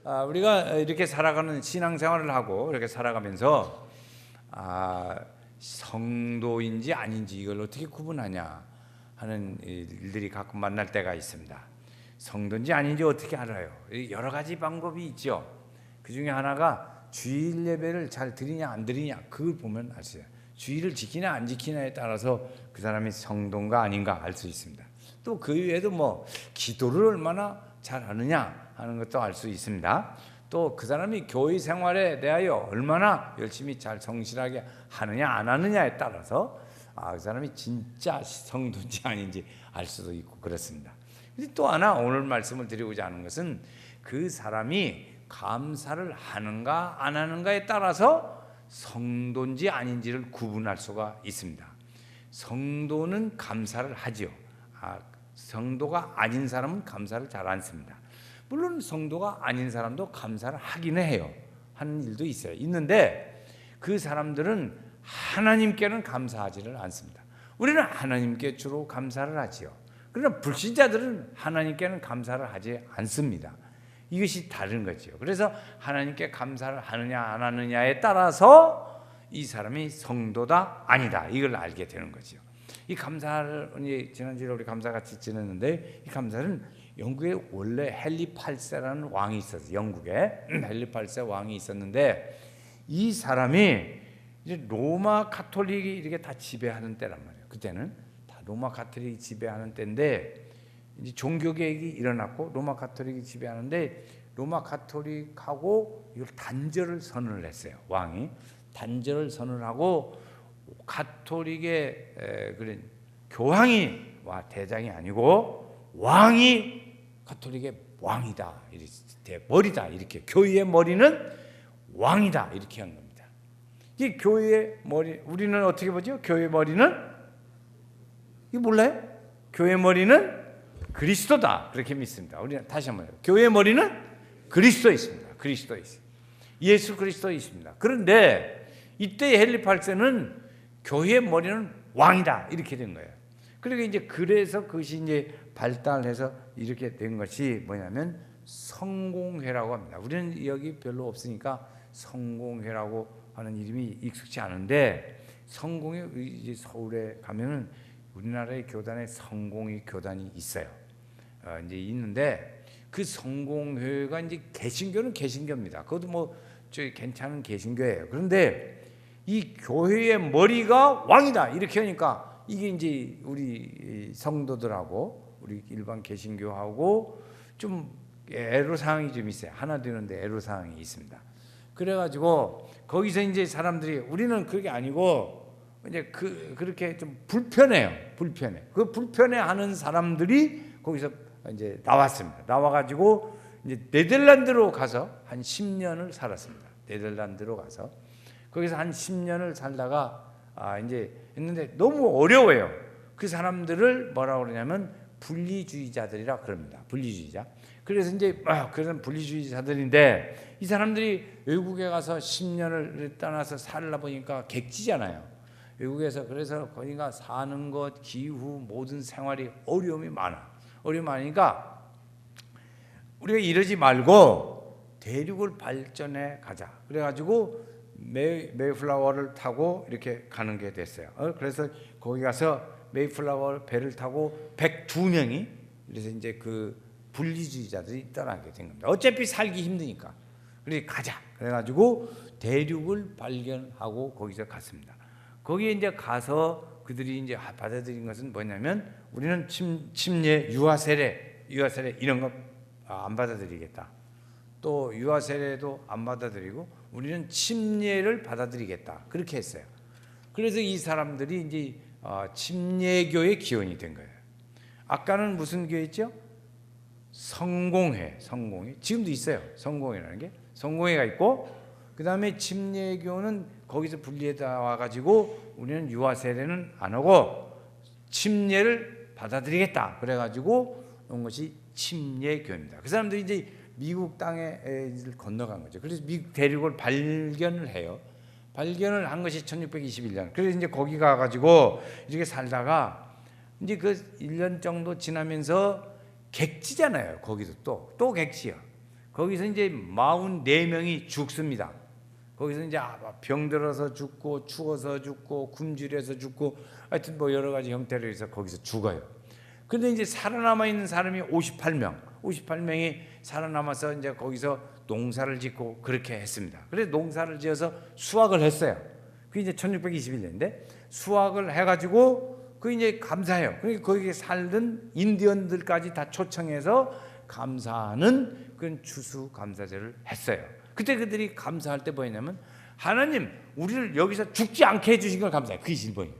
우리가 이렇게 살아가는 신앙생활을 하고 이렇게 살아가면서 성도인지 아닌지 이걸 어떻게 구분하냐 하는 일들이 가끔 만날 때가 있습니다. 성도인지 아닌지 어떻게 알아요? 여러 가지 방법이 있죠. 그 중에 하나가 주일 예배를 잘 드리냐 안 드리냐 그걸 보면 알 수 있어요. 주일을 지키냐 안 지키냐에 따라서 그 사람이 성도인가 아닌가 알 수 있습니다. 또 그 외에도 뭐 기도를 얼마나 잘 하느냐 하는 것도 알 수 있습니다. 또 그 사람이 교회 생활에 대하여 얼마나 열심히 잘 성실하게 하느냐 안 하느냐에 따라서 그 사람이 진짜 성도인지 아닌지 알 수도 있고 그렇습니다. 또 하나 오늘 말씀을 드리고자 하는 것은 그 사람이 감사를 하는가 안 하는가에 따라서 성도인지 아닌지를 구분할 수가 있습니다. 성도는 감사를 하죠. 성도가 아닌 사람은 감사를 잘 안 씁니다. 물론 성도가 아닌 사람도 감사를 하기는 해요. 하는 일도 있어요. 있는데 그 사람들은 하나님께는 감사하지를 않습니다. 우리는 하나님께 주로 감사를 하지요. 그러나 불신자들은 하나님께는 감사를 하지 않습니다. 이것이 다른 거죠. 그래서 하나님께 감사를 하느냐 안 하느냐에 따라서 이 사람이 성도다 아니다 이걸 알게 되는 거죠. 이 감사를 지난주에 우리 감사 같이 지냈는데 이 감사는 영국에 원래 헨리 8세라는 왕이 있었어요. 영국에 헨리 8세 왕이 있었는데 이 사람이 이제 로마 가톨릭이 이렇게 다 지배하는 때란 말이에요. 그때는 다 로마 가톨릭이 지배하는 때인데 이제 종교 개혁이 일어났고 로마 가톨릭이 지배하는데 로마 가톨릭하고 이걸 단절을 선언을 했어요. 왕이 단절을 선언하고 가톨릭의 그런 교황이 대장이 아니고 왕이 가톨릭의 왕이다, 머리다 이렇게 교회의 머리는 왕이다 이렇게 한 겁니다. 이 교회의 머리 우리는 어떻게 보죠? 교회의 머리는 이거 몰라요? 교회의 머리는 그리스도다 그렇게 믿습니다. 우리는 다시 한번 해요. 교회의 머리는 그리스도에 있습니다. 그리스도에 있습니다. 예수 그리스도에 있습니다. 그런데 이때 헨리 8세는 교회의 머리는 왕이다 이렇게 된 거예요. 그러니까 이제 그래서 그것이 이제 발달해서 이렇게 된 것이 뭐냐면 성공회라고 합니다. 우리는 여기 별로 없으니까 성공회라고 하는 이름이 익숙치 않은데 성공회 이제 서울에 가면은 우리나라의 교단에 성공회 교단이 있어요. 이제 있는데 그 성공회가 이제 개신교는 개신교입니다. 그것도 뭐 저 괜찮은 개신교예요. 그런데 이 교회의 머리가 왕이다 이렇게 하니까 이게 이제 우리 성도들하고 우리 일반 개신교하고 좀 애로사항이 좀 있어요. 하나 되는데 애로사항이 있습니다. 그래가지고 거기서 이제 사람들이 우리는 그게 아니고 이제 그렇게 좀 불편해요. 그 불편해하는 사람들이 거기서 이제 나왔습니다. 나와가지고 이제 네덜란드로 가서 한 10년을 살았습니다. 네덜란드로 가서 거기서 한 10년을 살다가 이제 했는데 너무 어려워요. 그 사람들을 뭐라고 그러냐면 분리주의자들이라 그럽니다. 분리주의자. 그래서 이제 그런 분리주의자들인데 이 사람들이 외국에 가서 10년을 떠나서 살다 보니까 객지잖아요. 외국에서 그래서 거기가 사는 것, 기후, 모든 생활이 어려움이 많아. 어려움이 많으니까 우리가 이러지 말고 대륙을 발전해 가자. 그래가지고 메이플라워를 타고 이렇게 가는 게 됐어요. 그래서 거기 가서 메이플라워 배를 타고 102명이 그래서 이제 그 분리주의자들이 떠나게 된 겁니다. 어차피 살기 힘드니까. 그래서 가자. 그래가지고 대륙을 발견하고 거기서 갔습니다. 거기에 이제 가서 그들이 이제 받아들인 것은 뭐냐면 우리는 침례, 유아 세례 이런 거 안 받아들이겠다. 또 유아 세례도 안 받아들이고 우리는 침례를 받아들이겠다. 그렇게 했어요. 그래서 이 사람들이 이제 침례교의 기원이 된 거예요. 아까는 무슨 교회였죠? 성공회. 지금도 있어요. 성공회라는 게. 성공회가 있고 그다음에 침례교는 거기서 분리해 와가지고 우리는 유아 세례는 안 하고 침례를 받아들이겠다. 그래가지고 온 것이 침례교입니다. 그 사람들이 이제 미국 땅에 건너간 거죠. 그래서 미국 대륙을 발견을 해요. 발견을 한 것이 1621년. 그래서 이제 거기 가가지고 이렇게 살다가 이제 그 1년 정도 지나면서 객지잖아요. 거기도 또 객지요. 거기서 이제 44명이 죽습니다. 거기서 이제 병들어서 죽고 추워서 죽고 굶주려서 죽고 하여튼 뭐 여러 가지 형태로 해서 거기서 죽어요. 근데 이제 살아남아 있는 사람이 58명이 살아남아서 이제 거기서 농사를 짓고 그렇게 했습니다. 그래서 농사를 지어서 수확을 했어요. 그게 이제 1621년인데 수확을 해가지고 그 이제 감사해요. 그러니까 거기에 살던 인디언들까지 다 초청해서 감사하는 그런 추수감사제를 했어요. 그때 그들이 감사할 때 뭐였냐면 하나님 우리를 여기서 죽지 않게 해주신 걸 감사해요. 그게 진보예요.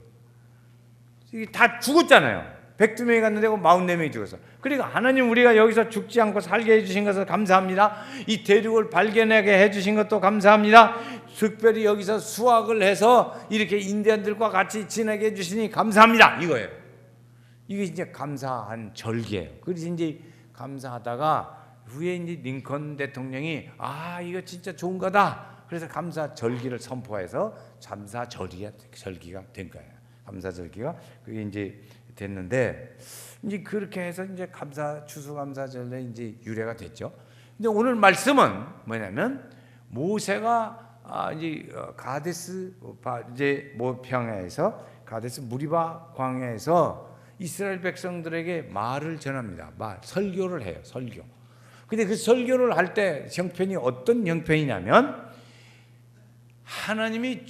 다 죽었잖아요. 102명이 갔는데 44명이 죽었어. 그러니까 하나님 우리가 여기서 죽지 않고 살게 해주신 것을 감사합니다. 이 대륙을 발견하게 해주신 것도 감사합니다. 특별히 여기서 수확을 해서 이렇게 인디언들과 같이 지내게 해주시니 감사합니다. 이거예요. 이게 이제 감사한 절기예요. 그래서 이제 감사하다가 후에 이제 링컨 대통령이 이거 진짜 좋은 거다. 그래서 감사 절기를 선포해서 감사 절기가 된 거예요. 감사 절기가 그게 이제 됐는데 이제 그렇게 해서 이제 추수감사절에 이제 유래가 됐죠. 근데 오늘 말씀은 뭐냐면 모세가 이제 가데스 이제 모평야에서 가데스 무리바 광야에서 이스라엘 백성들에게 말을 전합니다. 설교를 해요. 설교. 근데 그 설교를 할 때 형편이 어떤 형편이냐면 하나님이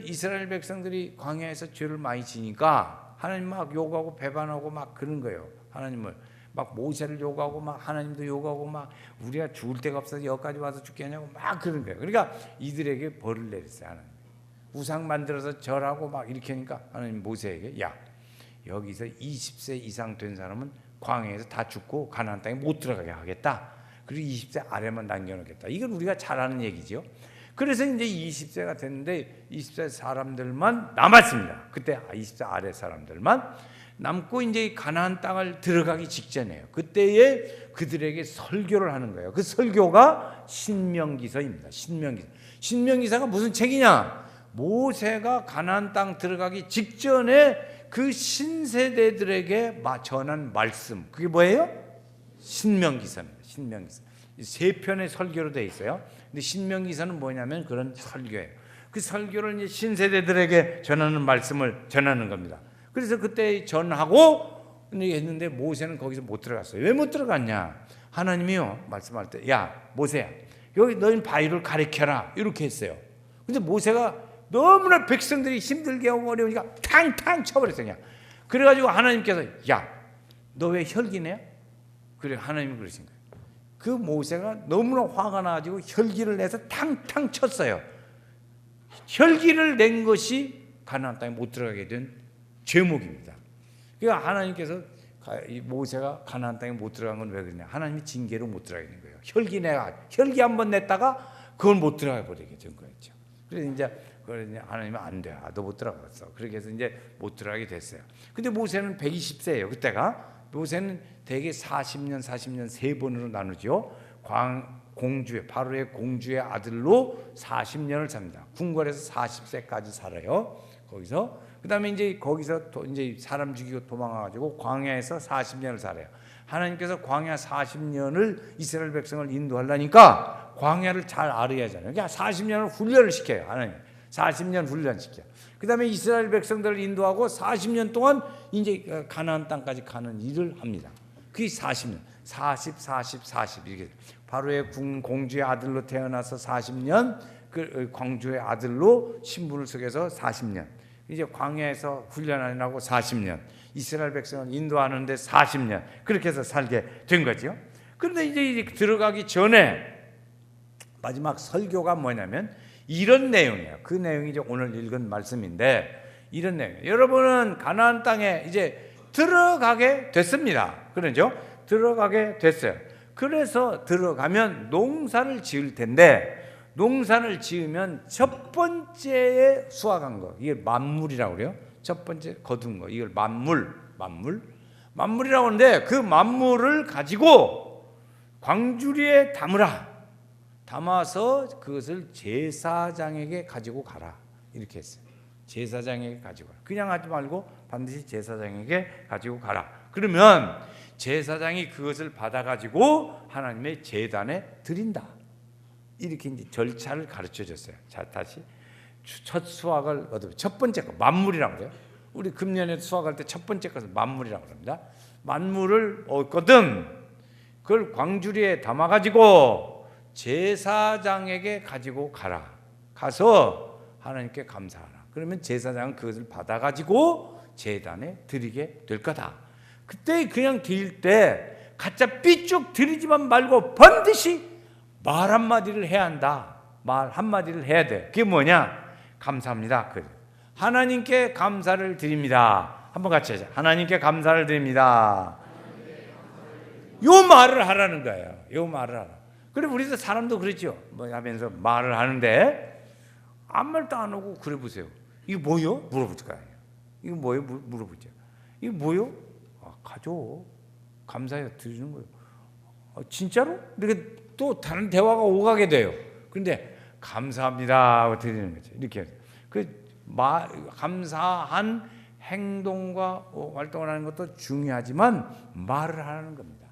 이스라엘 백성들이 광야에서 죄를 많이 지니까 하나님 막 욕하고 배반하고 막 그런 거예요. 하나님을 막 모세를 욕하고 막 하나님도 욕하고 막 우리가 죽을 데가 없어서 여기까지 와서 죽게 하냐고 막 그런 거예요. 그러니까 이들에게 벌을 내렸어요. 하나님 우상 만들어서 절하고 막 이렇게 하니까 하나님 모세에게 여기서 20세 이상 된 사람은 광야에서 다 죽고 가나안 땅에 못 들어가게 하겠다. 그리고 20세 아래만 남겨놓겠다. 이건 우리가 잘 아는 얘기죠. 그래서 이제 20세가 됐는데 20세 사람들만 남았습니다. 그때 20세 아래 사람들만 남고 이제 가나안 땅을 들어가기 직전이에요. 그때에 그들에게 설교를 하는 거예요. 그 설교가 신명기서입니다. 신명기서가 무슨 책이냐? 모세가 가나안 땅 들어가기 직전에 그 신세대들에게 전한 말씀. 그게 뭐예요? 신명기서입니다. 신명기서. 세 편의 설교로 되어 있어요. 근데 신명기서는 뭐냐면 그런 설교예요. 그 설교를 이제 신세대들에게 전하는 말씀을 전하는 겁니다. 그래서 그때 전하고 했는데 모세는 거기서 못 들어갔어요. 왜 못 들어갔냐? 하나님이요 말씀할 때 모세야 여기 너희 바위를 가리켜라 이렇게 했어요. 근데 모세가 너무나 백성들이 힘들게 하고 어려우니까 탕탕 쳐버렸어요. 그냥. 그래가지고 하나님께서 너 왜 혈기내야? 그래 하나님이 그러신 거예요. 그 모세가 너무나 화가 나가지고 혈기를 내서 탕탕 쳤어요. 혈기를 낸 것이 가나안 땅에 못 들어가게 된 죄목입니다. 그러니까 하나님께서 모세가 가나안 땅에 못 들어간 건 왜 그러냐? 하나님이 징계로 못 들어가게 된 거예요. 혈기 한번 냈다가 그걸 못 들어가 버리게 된 거였죠. 그래서 이제 하나님은 안 돼. 너 못 들어갔어. 그렇게 해서 이제 못 들어가게 됐어요. 근데 모세는 120세예요. 그때가 모세는 대개 40년 세 번으로 나누죠. 파로의 공주의 아들로 40년을 삽니다. 궁궐에서 40세까지 살아요. 거기서 그다음에 이제 거기서 이제 사람 죽이고 도망가가지고 광야에서 40년을 살아요. 하나님께서 광야 40년을 이스라엘 백성을 인도하려니까 광야를 잘 알아야 하잖아요. 그러니까 40년을 훈련을 시켜요. 하나님 40년 훈련시켜요. 그 다음에 이스라엘 백성들을 인도하고 40년 동안 이제 가나안 땅까지 가는 일을 합니다. 그게 40년, 40 이렇게 바로의 공주의 아들로 태어나서 40년, 그 공주의 아들로 신분을 속여서 40년, 이제 광야에서 훈련하고 40년, 이스라엘 백성을 인도하는데 40년 그렇게 해서 살게 된 거죠. 그런데 이제 들어가기 전에 마지막 설교가 뭐냐면 이런 내용이에요. 그 내용이 이제 오늘 읽은 말씀인데 이런 내용이에요. 여러분은 가나안 땅에 이제 들어가게 됐습니다. 그러죠? 들어가게 됐어요. 그래서 들어가면 농사를 지을 텐데 농사를 지으면 첫 번째에 수확한 거 이게 만물이라고 그래요. 첫 번째 거둔 거 이걸 만물이라고 하는데 그 만물을 가지고 광주리에 담아서 그것을 제사장에게 가지고 가라 이렇게 했어요. 제사장에게 가지고 가라. 그냥 하지 말고 반드시 제사장에게 가지고 가라. 그러면 제사장이 그것을 받아가지고 하나님의 제단에 드린다. 이렇게 이제 절차를 가르쳐 줬어요. 자, 다시 첫 수확을 얻으면 첫 번째 거 만물이라고 그래요. 우리 금년에 수확할 때 첫 번째 것은 만물이라고 합니다. 만물을 얻거든 그걸 광주리에 담아가지고 제사장에게 가지고 가라. 가서 하나님께 감사하라. 그러면 제사장은 그것을 받아가지고 제단에 드리게 될 거다. 그때 그냥 드릴 때 가짜 삐쭉 드리지만 말고 반드시 말 한마디를 해야 한다. 말 한마디를 해야 돼. 그게 뭐냐? 감사합니다. 하나님께 감사를 드립니다. 한번 같이 하자. 하나님께 감사를 드립니다. 요 말을 하라는 거예요. 요 말을 하라. 그래 우리도 사람도 그렇죠. 뭐 하면서 말을 하는데 아무 말도 안 하고 그래 보세요. 이게 뭐요? 물어볼까요? 이거 뭐요? 물어보죠. 이게 뭐요? 가져. 감사해 드리는 거예요. 진짜로? 이렇게 또 다른 대화가 오가게 돼요. 그런데 감사합니다 하고 드리는 거죠. 이렇게 감사한 행동과 활동을 하는 것도 중요하지만 말을 하는 겁니다.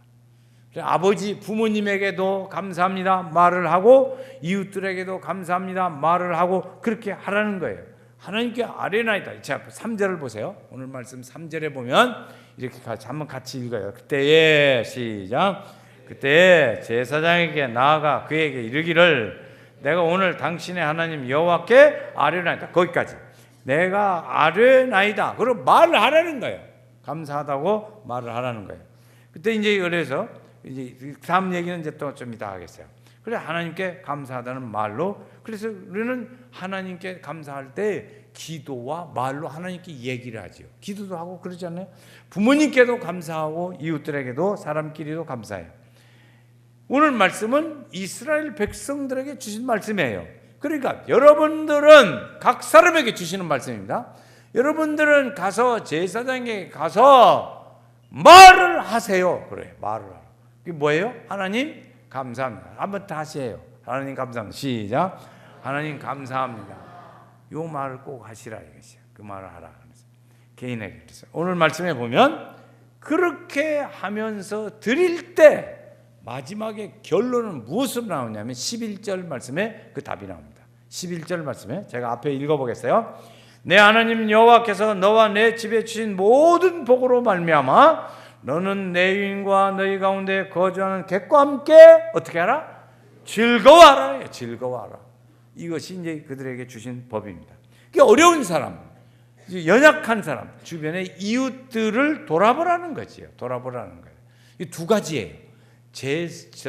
아버지 부모님에게도 감사합니다 말을 하고 이웃들에게도 감사합니다 말을 하고 그렇게 하라는 거예요. 하나님께 아뢰나이다. 자, 3절을 보세요. 오늘 말씀 3절에 보면 이렇게 한번 같이 읽어요. 그때에 시작. 그때에 제사장에게 나아가 그에게 이르기를 내가 오늘 당신의 하나님 여호와께 아뢰나이다. 거기까지. 내가 아뢰나이다. 그리고 말을 하라는 거예요. 감사하다고 말을 하라는 거예요. 그때 이제 그래서 이제 다음 얘기는 이제 또 좀 이따 하겠어요. 그래 하나님께 감사하다는 말로 그래서 우리는 하나님께 감사할 때 기도와 말로 하나님께 얘기를 하죠. 기도도 하고 그러지 않나요? 부모님께도 감사하고 이웃들에게도 사람끼리도 감사해요. 오늘 말씀은 이스라엘 백성들에게 주신 말씀이에요. 그러니까 여러분들은 각 사람에게 주시는 말씀입니다. 여러분들은 가서 제사장에게 가서 말을 하세요. 그래 말을 하라. 그게 뭐예요? 하나님 감사합니다. 한번 다시 해요. 하나님 감사합니다. 시작. 하나님 감사합니다. 요 말을 꼭 하시라 이것이야. 그 말을 하라. 개인에게 그랬어요. 오늘 말씀에 보면 그렇게 하면서 드릴 때 마지막에 결론은 무엇으로 나오냐면 11절 말씀에 그 답이 나옵니다. 11절 말씀에 제가 앞에 읽어보겠어요. 내 하나님 여호와께서 너와 내 집에 주신 모든 복으로 말미암아 너는 내 유인과 너희 가운데 거주하는 객과 함께 어떻게 하라? 즐거워하라. 즐거워하라. 이것이 이제 그들에게 주신 법입니다. 어려운 사람, 연약한 사람, 주변의 이웃들을 돌아보라는 거지요. 돌아보라는 거예요. 이 두 가지예요.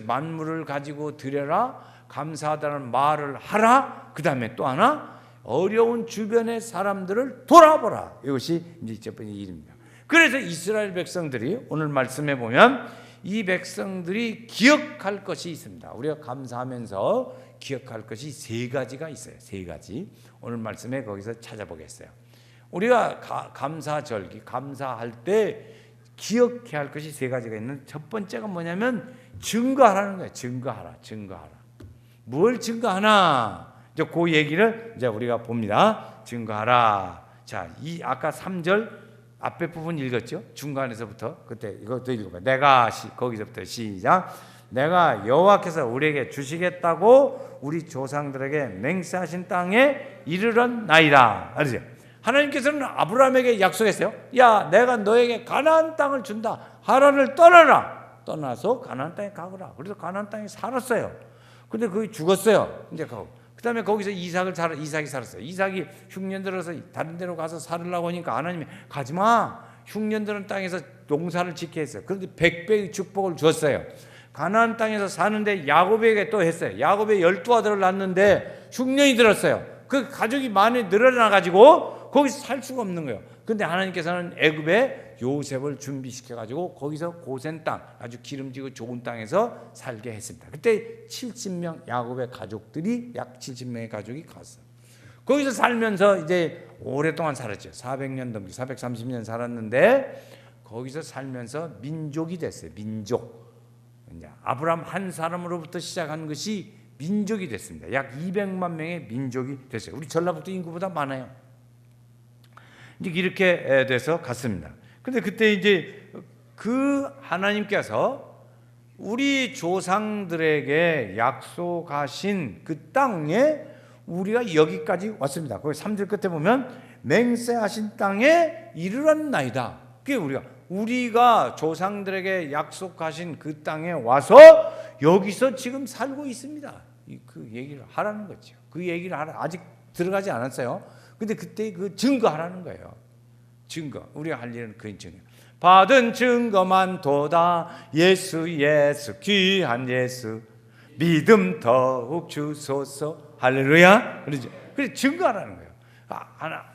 만물을 가지고 드려라, 감사하다는 말을 하라. 그 다음에 또 하나 어려운 주변의 사람들을 돌아보라. 이것이 이제 첫 번째 일입니다. 그래서 이스라엘 백성들이 오늘 말씀해 보면 이 백성들이 기억할 것이 있습니다. 우리가 감사하면서 기억할 것이 세 가지가 있어요. 세 가지. 오늘 말씀에 거기서 찾아보겠어요. 우리가 감사절기, 감사할 때 기억해야 할 것이 세 가지가 있는 첫 번째가 뭐냐면 증거하라는 거예요. 증거하라. 뭘 증거하나? 이제 그 얘기를 이제 우리가 봅니다. 증거하라. 자, 아까 3절 앞에 부분 읽었죠? 중간에서부터 그때 이것도 읽어봐요. 거기서부터 시작. 내가 여호와께서 우리에게 주시겠다고 우리 조상들에게 맹세하신 땅에 이르렀나이다. 알죠? 하나님께서는 아브라함에게 약속했어요. 야, 내가 너에게 가나안 땅을 준다. 하란을 떠나라. 떠나서 가나안 땅에 가거라. 그래서 가나안 땅에 살았어요. 근데 거기 죽었어요. 이제 그 다음에 거기서 이삭이 살았어요. 이삭이 흉년 들어서 다른 데로 가서 살으려고 하니까 하나님이 가지마. 흉년 들은 땅에서 농사를 짓게 했어요. 그런데 100배의 축복을 줬어요. 가나안 땅에서 사는데 야곱에게 또 했어요. 야곱의 12아들을 낳았는데 흉년이 들었어요. 그 가족이 많이 늘어나가지고 거기서 살 수가 없는 거예요. 그런데 하나님께서는 애굽에 요셉을 준비시켜가지고 거기서 고센 땅, 아주 기름지고 좋은 땅에서 살게 했습니다. 그때 70명 야곱의 가족들이 약 70명의 가족이 갔어요. 거기서 살면서 이제 오랫동안 살았죠. 400년 넘게 430년 살았는데 거기서 살면서 민족이 됐어요. 민족. 아브라함 한 사람으로부터 시작한 것이 민족이 됐습니다. 약 200만 명의 민족이 됐어요. 우리 전라북도 인구보다 많아요. 이제 이렇게 돼서 갔습니다. 근데 그때 이제 그 하나님께서 우리 조상들에게 약속하신 그 땅에 우리가 여기까지 왔습니다. 거기 3절 끝에 보면 맹세하신 땅에 이르렀나이다. 그게 우리가 조상들에게 약속하신 그 땅에 와서 여기서 지금 살고 있습니다. 그 얘기를 하라는 거죠. 그 얘기를 아직 들어가지 않았어요. 근데 그때 그 증거하라는 거예요. 증거. 우리가 할 일은 그 증거. 받은 증거만 도다. 예수 귀한 예수 믿음 더욱 주소서. 할렐루야. 그러죠. 그래서 증거하라는 거예요.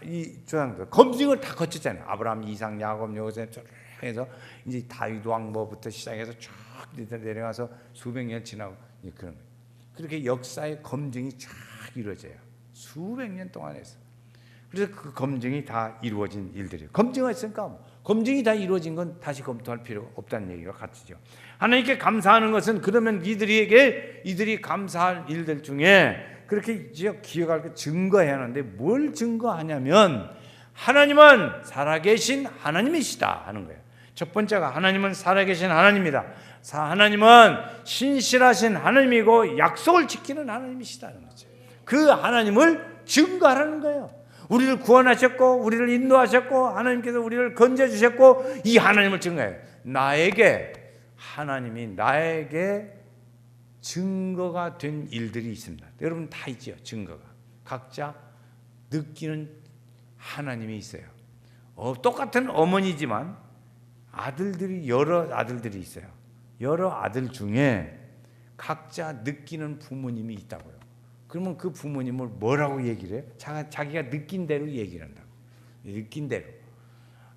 이 조상들 검증을 다 거쳤잖아요. 아브라함, 이삭, 야곱, 요셉 해서 이제 다윗 왕부부터 시작해서 쭉 내려가서 수백 년 지나고 그런 거예요. 그렇게 역사의 검증이 쫙 이루어져요. 수백 년 동안 해서. 그래서 그 검증이 다 이루어진 일들이에요. 검증을 했으니까 검증이 다 이루어진 건 다시 검토할 필요가 없다는 얘기가 같죠. 하나님께 감사하는 것은 그러면 이들이 감사할 일들 중에 그렇게 기억할 거 증거해야 하는데 뭘 증거하냐면 하나님은 살아계신 하나님이시다 하는 거예요. 첫 번째가 하나님은 살아계신 하나님이다. 하나님은 신실하신 하나님이고 약속을 지키는 하나님이시다는 거죠. 그 하나님을 증거하라는 거예요. 우리를 구원하셨고 우리를 인도하셨고 하나님께서 우리를 건져주셨고 이 하나님을 증거해요. 하나님이 나에게 증거가 된 일들이 있습니다. 여러분 다 있죠. 증거가 각자 느끼는 하나님이 있어요. 똑같은 어머니지만 여러 아들들이 있어요. 여러 아들 중에 각자 느끼는 부모님이 있다고요. 그러면 그 부모님을 뭐라고 얘기를 해요? 자기가 느낀 대로 얘기를 한다고. 느낀 대로.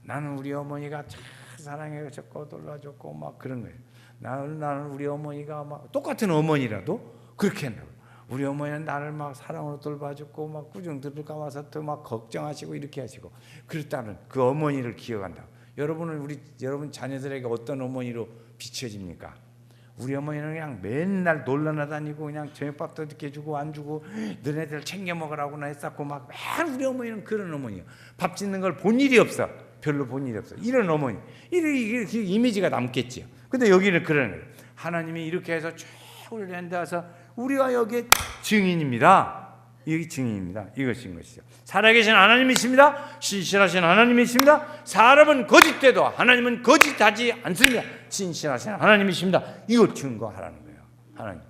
나는 우리 어머니가 참 사랑해줬고 돌봐줬고 막 그런 거예요. 나는 우리 어머니가 막 똑같은 어머니라도 그렇게 한다고. 우리 어머니는 나를 막 사랑으로 돌봐줬고 막 꾸중들을 감아서 또 막 걱정하시고 이렇게 하시고 그랬다는 그 어머니를 기억한다. 여러분 자녀들에게 어떤 어머니로 비춰집니까? 우리 어머니는 그냥 맨날 놀러나 다니고 그냥 저녁밥도 늦게 주고 안 주고 너네들 챙겨 먹으라고나 했었고 막 맨 우리 어머니는 그런 어머니예요. 밥 짓는 걸 본 일이 없어. 별로 본 일이 없어. 이런 어머니. 이렇게 이미지가 남겠지요. 근데 여기는 그런 거예요. 하나님이 이렇게 해서 쭉 올려서 우리가 여기에 증인입니다. 이게 증인입니다. 이것인 것이죠. 살아계신 하나님이십니다. 신실하신 하나님이십니다. 사람은 거짓돼도 하나님은 거짓하지 않습니다. 신실하신 하나님이십니다. 이걸 증거하라는 거예요. 하나님.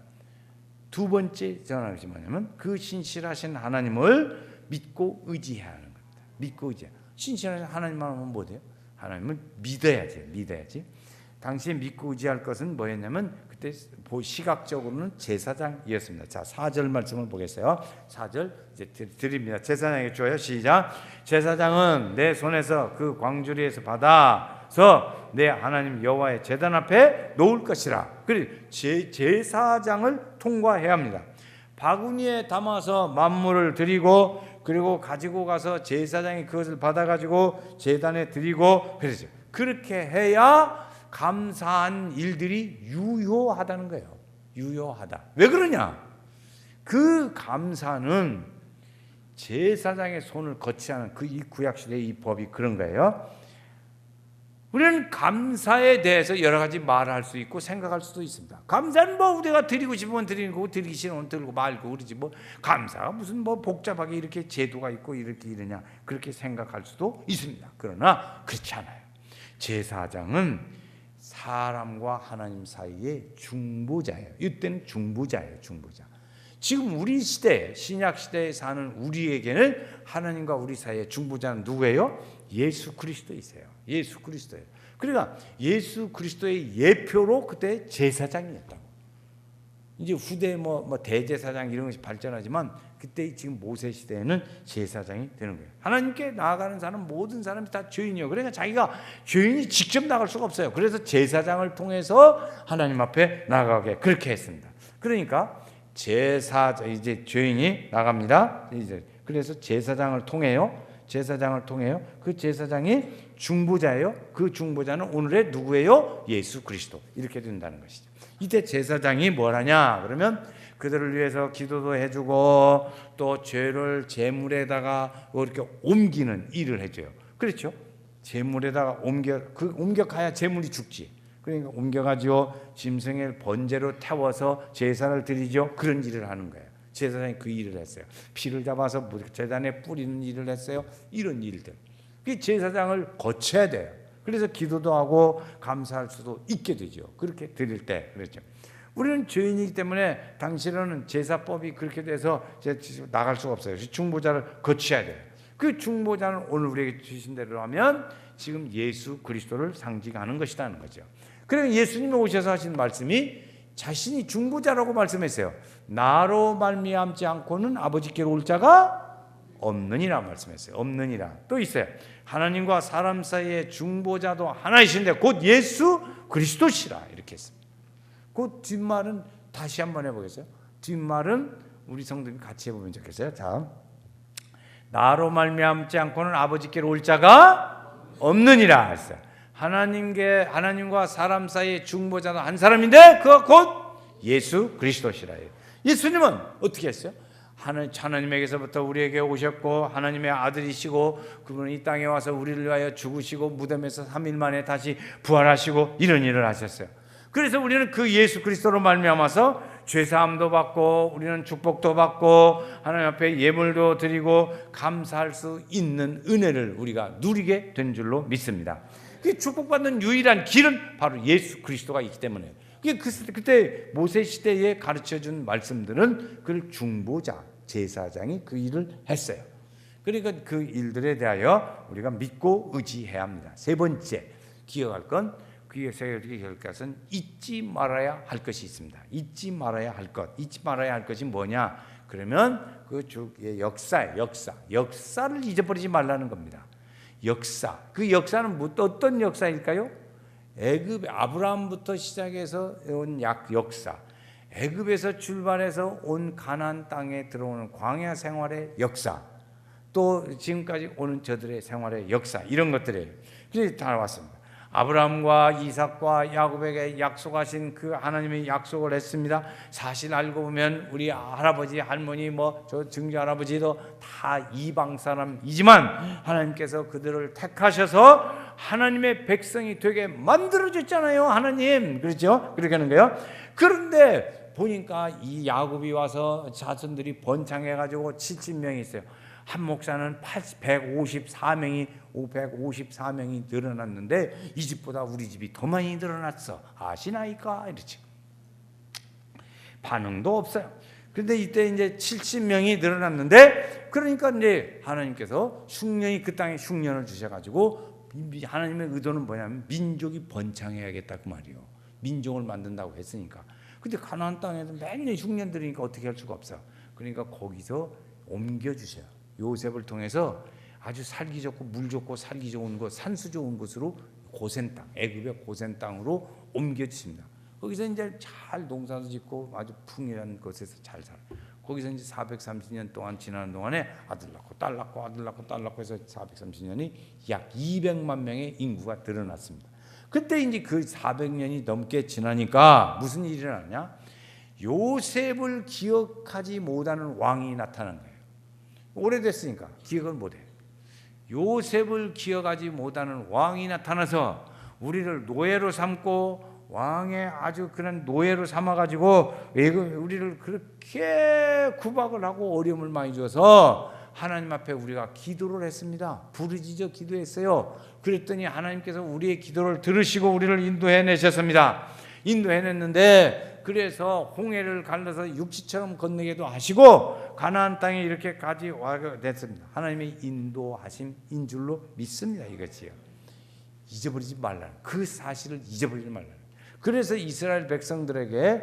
두 번째 전하는 것이 뭐냐면 그 신실하신 하나님을 믿고 의지해야 하는 겁니다. 믿고 의지해. 신실하신 하나님만 하면 뭐 돼요? 하나님은 믿어야지. 당시에 믿고 의지할 것은 뭐였냐면 그때 시각적으로는 제사장이었습니다. 자, 4절 말씀을 보겠어요. 4절 이제 드립니다. 제사장에게 줘요. 시작. 제사장은 내 손에서 그 광주리에서 받아서 내 하나님 여호와의 제단 앞에 놓을 것이라. 그리고 제사장을 통과해야 합니다. 바구니에 담아서 만물을 드리고 그리고 가지고 가서 제사장이 그것을 받아가지고 제단에 드리고 그러죠. 그렇게 해야 감사한 일들이 유효하다는 거예요. 유효하다. 왜 그러냐? 그 감사는 제사장의 손을 거치지 않은 이 구약시대의 이 법이 그런 거예요. 우리는 감사에 대해서 여러 가지 말할 수 있고 생각할 수도 있습니다. 감사는 뭐 우리가 드리고 싶으면 드리는 거고 드리기 싫으면 드리고 말고 그러지 뭐 감사가 무슨 뭐 복잡하게 이렇게 제도가 있고 이렇게 이러냐 그렇게 생각할 수도 있습니다. 그러나 그렇지 않아요. 제사장은 사람과 하나님 사이의 중보자예요. 이때는 중보자예요. 중보자. 지금 우리 시대 신약 시대에 사는 우리에게는 하나님과 우리 사이의 중보자는 누구예요? 예수 그리스도이세요. 예수 그리스도예요. 그러니까 예수 그리스도의 예표로 그때 제사장이었다고. 이제 후대 뭐 대제사장 이런 것이 발전하지만 그때 지금 모세 시대에는 제사장이 되는 거예요. 하나님께 나아가는 사람 모든 사람이 다 죄인이요. 그러니까 자기가 죄인이 직접 나갈 수가 없어요. 그래서 제사장을 통해서 하나님 앞에 나가게 그렇게 했습니다. 그러니까 이제 죄인이 나갑니다. 이제 그래서 제사장을 통해요. 그 제사장이 중보자예요. 그 중보자는 오늘의 누구예요? 예수 그리스도. 이렇게 된다는 것이죠. 이때 제사장이 뭘 하냐? 그러면 그들을 위해서 기도도 해주고 또 죄를 제물에다가 이렇게 옮기는 일을 해줘요. 그렇죠? 제물에다가 옮겨가야 제물이 죽지. 그러니까 옮겨가지고 짐승의 번제로 태워서 제사를 드리죠. 그런 일을 하는 거예요. 제사장이 그 일을 했어요. 피를 잡아서 제단에 뿌리는 일을 했어요. 이런 일들. 그 제사장을 거쳐야 돼요. 그래서 기도도 하고 감사할 수도 있게 되죠. 그렇게 드릴 때 그렇죠. 우리는 죄인이기 때문에 당시로는 제사법이 그렇게 돼서 나갈 수가 없어요. 중보자를 거쳐야 돼요. 그 중보자는 오늘 우리에게 주신 대로 하면 지금 예수 그리스도를 상징하는 것이라는 거죠. 그래서 예수님이 오셔서 하신 말씀이 자신이 중보자라고 말씀했어요. 나로 말미암지 않고는 아버지께로 올 자가 없느니라 말씀했어요. 없느니라. 또 있어요. 하나님과 사람 사이의 중보자도 하나이신데 곧 예수 그리스도시라 이렇게 했습니다. 그 뒷말은 다시 한번 해보겠어요. 뒷말은 우리 성도님 같이 해보면 좋겠어요. 자, 나로 말미암지 않고는 아버지께로 올 자가 없느니라 했어요. 하나님과 사람 사이의 중보자도 한 사람인데 그가 곧 예수 그리스도시라. 예수님은 어떻게 했어요? 하나님에게서부터 우리에게 오셨고 하나님의 아들이시고 그분은 이 땅에 와서 우리를 위하여 죽으시고 무덤에서 3일 만에 다시 부활하시고 이런 일을 하셨어요. 그래서 우리는 그 예수 그리스도로 말미암아서 죄사함도 받고 우리는 축복도 받고 하나님 앞에 예물도 드리고 감사할 수 있는 은혜를 우리가 누리게 된 줄로 믿습니다. 그 축복받는 유일한 길은 바로 예수 그리스도가 있기 때문에 그때 모세 시대에 가르쳐준 말씀들은 그걸 중보자 제사장이 그 일을 했어요. 그러니까 그 일들에 대하여 우리가 믿고 의지해야 합니다. 세 번째 기억할 건 기억할 것은 잊지 말아야 할 것이 있습니다. 잊지 말아야 할 것. 잊지 말아야 할 것이 뭐냐? 그러면 그 주의 역사를 잊어버리지 말라는 겁니다. 역사. 그 역사는 어떤 역사일까요? 애굽 아브라함부터 시작해서 온 역사. 애굽에서 출발해서 온 가나안 땅에 들어오는 광야 생활의 역사. 또 지금까지 오는 저들의 생활의 역사. 이런 것들이에요. 그래서 다 왔습니다. 아브라함과 이삭과 야곱에게 약속하신 그 하나님의 약속을 했습니다. 사실 알고 보면 우리 할아버지, 할머니, 저 증조 할아버지도 다 이방 사람이지만 하나님께서 그들을 택하셔서 하나님의 백성이 되게 만들어줬잖아요. 하나님, 그렇죠? 그렇게 하는 거예요. 그런데 보니까 이 야곱이 와서 자손들이 번창해가지고 70명이 있어요. 한 목사는 154명이 늘어났는데 이 집보다 우리 집이 더 많이 늘어났어. 아시나이까? 이렇지. 반응도 없어요. 그런데 이때 이제 70명이 늘어났는데 그러니까 이제 하나님께서 그 땅에 흉년을 주셔가지고 하나님의 의도는 뭐냐면 민족이 번창해야겠다 그 말이에요. 민족을 만든다고 했으니까. 근데 가나안 땅에서 매년 흉년 들으니까 어떻게 할 수가 없어요. 그러니까 거기서 옮겨주셔요. 요셉을 통해서 아주 살기 좋고 물 좋고 살기 좋은 곳, 산수 좋은 곳으로 고센 땅, 애굽의 고센 땅으로 옮겨주십니다. 거기서 이제 잘 농사도 짓고 아주 풍요한 곳에서 잘 살아요. 거기서 이제 430년 동안 지나는 동안에 아들 낳고 딸 낳고 아들 낳고 딸 낳고 해서 430년이 약 200만 명의 인구가 늘어났습니다. 그때 이제 그 400년이 넘게 지나니까 무슨 일이 일어나냐? 요셉을 기억하지 못하는 왕이 나타난 거예요. 오래됐으니까 기억을 못해. 요셉을 기억하지 못하는 왕이 나타나서 우리를 노예로 삼고 왕의 아주 그런 노예로 삼아가지고 우리를 그렇게 구박을 하고 어려움을 많이 줘서 하나님 앞에 우리가 기도를 했습니다. 부르짖어 기도했어요. 그랬더니 하나님께서 우리의 기도를 들으시고 우리를 인도해내셨습니다. 인도해냈는데 그래서 홍해를 갈라서 육지처럼 건너게도 하시고 가나안 땅에 이렇게까지 와게 됐습니다. 하나님의 인도하심인 줄로 믿습니다. 이것이요. 잊어버리지 말라는 그 사실을 잊어버리지 말라는. 그래서 이스라엘 백성들에게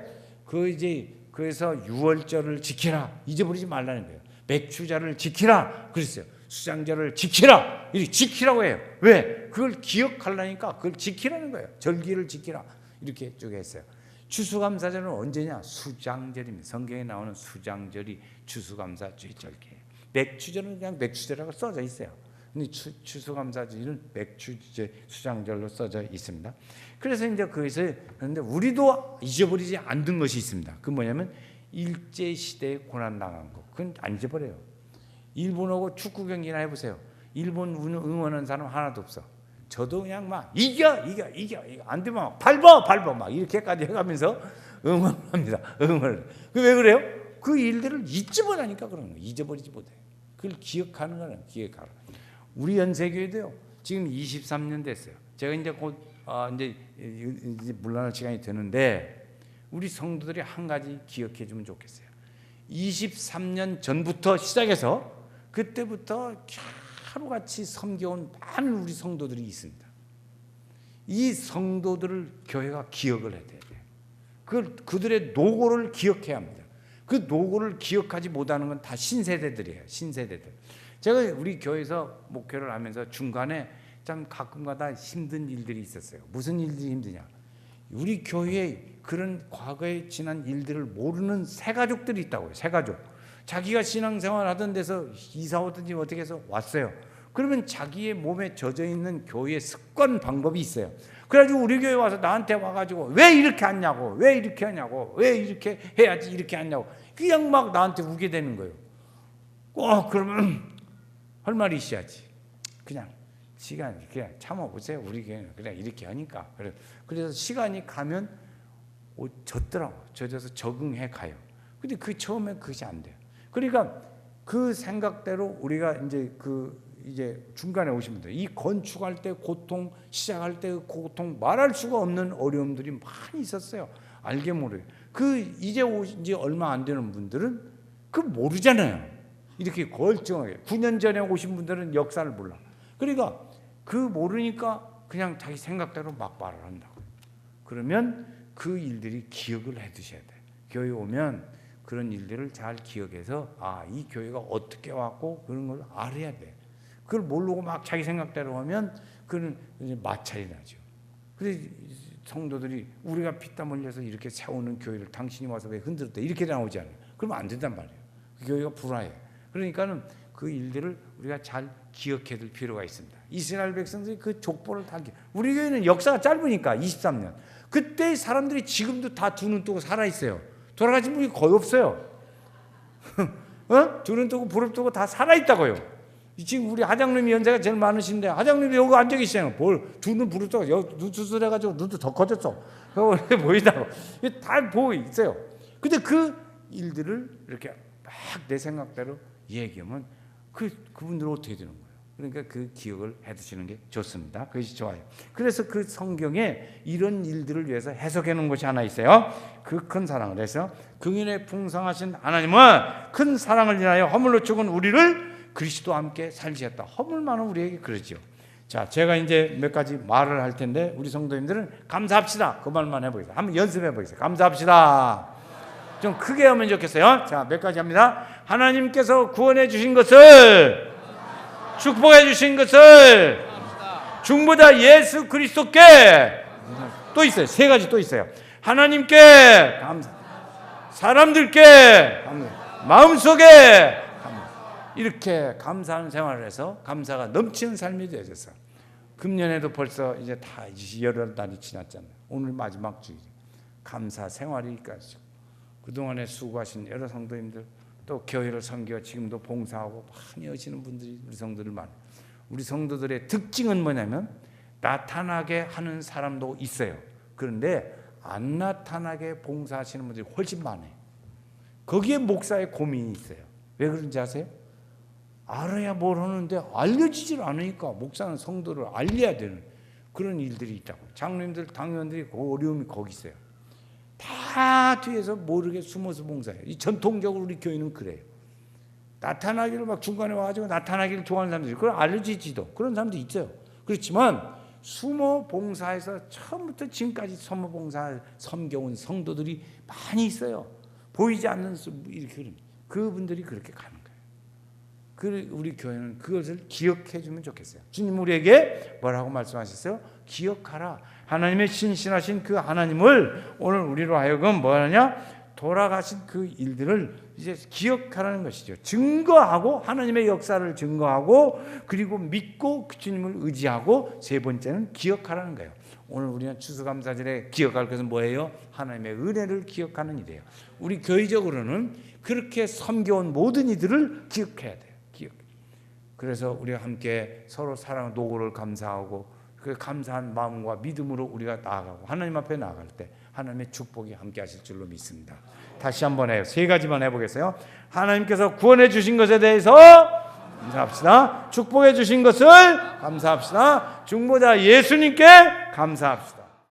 그래서 유월절을 지키라 잊어버리지 말라는 거예요. 맥추자를 지키라 그랬어요. 수장절을 지키라 이렇게 지키라고 해요. 왜? 그걸 기억하려니까 그걸 지키라는 거예요. 절기를 지키라 이렇게 쭉 했어요. 추수감사절은 언제냐? 수장절입니다. 성경에 나오는 수장절이 추수감사절이에요. 맥추절은 그냥 맥추절이라고 써져 있어요. 근데 추수감사절은 맥추제 수장절로 써져 있습니다. 그래서 이제 그런데 우리도 잊어버리지 않는 것이 있습니다. 그 뭐냐면 일제 시대에 고난 당한 거. 그건 안 잊어버려요. 일본하고 축구 경기나 해보세요. 일본 응원하는 사람 하나도 없어. 저도 그냥 막 이겨 안 되면 막 밟아 막 이렇게까지 해가면서 응원합니다. 응원을. 왜 그래요? 그 일들을 잊지 못하니까 그런 거예요. 잊어버리지 못해. 그걸 기억하는 거는 기억하라. 우리 연세교회도요. 지금 23년 됐어요. 제가 이제 곧 이제 물러날 시간이 되는데 우리 성도들이 한 가지 기억해 주면 좋겠어요. 23년 전부터 시작해서 그때부터 하루같이 섬겨온 많은 우리 성도들이 있습니다. 이 성도들을 교회가 기억을 해야 돼요. 그들의 노고를 기억해야 합니다. 그 노고를 기억하지 못하는 건 다 신세대들이에요. 신세대들. 제가 우리 교회에서 목회를 하면서 중간에 참 가끔가다 힘든 일들이 있었어요. 무슨 일들이 힘드냐? 우리 교회에 그런 과거에 지난 일들을 모르는 새가족들이 있다고요. 새가족. 자기가 신앙생활 하던 데서 이사 오든지 어떻게 해서 왔어요. 그러면 자기의 몸에 젖어 있는 교회의 습관 방법이 있어요. 그래가지고 우리 교회 와서 나한테 와가지고 왜 이렇게 하냐고, 왜 이렇게 하냐고, 왜 이렇게 해야지 이렇게 하냐고 그냥 막 나한테 우게 되는 거예요. 그러면 할 말이 있어야지. 그냥 시간 그냥 참아보세요. 우리 교회는 그냥 이렇게 하니까. 그래서 시간이 가면 젖더라고. 젖어서 적응해 가요. 근데 그 처음에 그것이 안 돼요. 그러니까 그 생각대로 우리가 이제 중간에 오신 분들 이 건축할 때 고통, 시작할 때 고통 말할 수가 없는 어려움들이 많이 있었어요. 알게 모르게. 이제 오신 지 얼마 안 되는 분들은 모르잖아요. 이렇게 걸정하게 9년 전에 오신 분들은 역사를 몰라. 그러니까 모르니까 그냥 자기 생각대로 막 말을 한다고. 그러면 그 일들이 기억을 해 두셔야 돼. 교회 오면 그런 일들을 잘 기억해서 이 교회가 어떻게 왔고 그런 걸 알아야 돼. 그걸 모르고 막 자기 생각대로 하면 그는 이제 마찰이 나죠. 그래서 성도들이 우리가 피땀 흘려서 이렇게 세우는 교회를 당신이 와서 왜 흔들었다 이렇게 나오지 않아요. 그러면 안 된단 말이에요. 그 교회가 불화해. 그러니까는 그 일들을 우리가 잘 기억해 둘 필요가 있습니다. 이스라엘 백성들이 그 족보를 다 우리 교회는 역사가 짧으니까 23년. 그때 사람들이 지금도 다 두 눈 뜨고 살아 있어요. 돌아가신 분이 거의 없어요. 두 눈 뜨고 부릅 뜨고 다 살아 있다고요. 지금 우리 하장님이 연세가 제일 많으신데 하장님이 여기 앉아 계시잖아요. 두 눈 부릅 뜨고 눈 수술해가지고 눈도 더 커졌어. 그거 보이다고. 다 보고 있어요. 근데 그 일들을 이렇게 막 내 생각대로 얘기하면 그분들은 어떻게 되는 거예요? 그러니까 그 기억을 해두시는 게 좋습니다. 그것이 좋아요. 그래서 그 성경에 이런 일들을 위해서 해석해 놓은 것이 하나 있어요. 그 큰 사랑을 해서 긍휼에 풍성하신 하나님은 큰 사랑을 인하여 허물로 죽은 우리를 그리스도와 함께 살리셨다. 허물 많은 우리에게 그러죠. 자, 제가 이제 몇 가지 말을 할 텐데 우리 성도님들은 감사합시다. 그 말만 해보세요. 한번 연습해 보세요. 감사합시다. 좀 크게 하면 좋겠어요. 자, 몇 가지 합니다. 하나님께서 구원해 주신 것을, 축복해 주신 것을, 중보자 예수 그리스도께, 또 있어요. 세 가지 또 있어요. 하나님께 감사, 사람들께 감사, 마음속에 감사. 이렇게 감사하는 생활을 해서 감사가 넘치는 삶이 되어져서 금년에도 벌써 이제 다 열흘 달이 지났잖아요. 오늘 마지막 주일 감사 생활이니까요. 그동안에 수고하신 여러 성도님들 또 교회를 섬겨 지금도 봉사하고 많이 하시는 분들이 우리 성도들 많아요. 우리 성도들의 특징은 뭐냐면 나타나게 하는 사람도 있어요. 그런데 안 나타나게 봉사하시는 분들이 훨씬 많아요. 거기에 목사의 고민이 있어요. 왜 그런지 아세요? 알아야 뭘 하는데 알려지질 않으니까 목사는 성도를 알려야 되는 그런 일들이 있다고. 장로님들, 당회원들이 그 어려움이 거기 있어요. 다 뒤에서 모르게 숨어서 봉사해요. 이 전통적으로 우리 교회는 그래요. 나타나기를 막 중간에 와가지고 나타나기를 좋아하는 사람들이 그걸 알려지지도 그런 사람도 있어요. 그렇지만 숨어 봉사해서 처음부터 지금까지 숨어 봉사 섬겨온 성도들이 많이 있어요. 보이지 않는 이렇게 그분들이 그렇게 가는 거예요. 우리 교회는 그것을 기억해 주면 좋겠어요. 주님 우리에게 뭐라고 말씀하셨어요? 기억하라. 하나님의 신실하신 그 하나님을 오늘 우리로 하여금 뭐하냐? 돌아가신 그 일들을 이제 기억하라는 것이죠. 증거하고 하나님의 역사를 증거하고 그리고 믿고 그 주님을 의지하고 세 번째는 기억하라는 거예요. 오늘 우리는 추수감사절에 기억할 것은 뭐예요? 하나님의 은혜를 기억하는 일이에요. 우리 교회적으로는 그렇게 섬겨온 모든 이들을 기억해야 돼요. 그래서 우리가 함께 서로 사랑 노고를 감사하고 그 감사한 마음과 믿음으로 우리가 나아가고 하나님 앞에 나아갈 때 하나님의 축복이 함께 하실 줄로 믿습니다. 다시 한번 해요. 세 가지만 해보겠어요. 하나님께서 구원해 주신 것에 대해서 감사합시다. 축복해 주신 것을 감사합시다. 중보자 예수님께 감사합시다.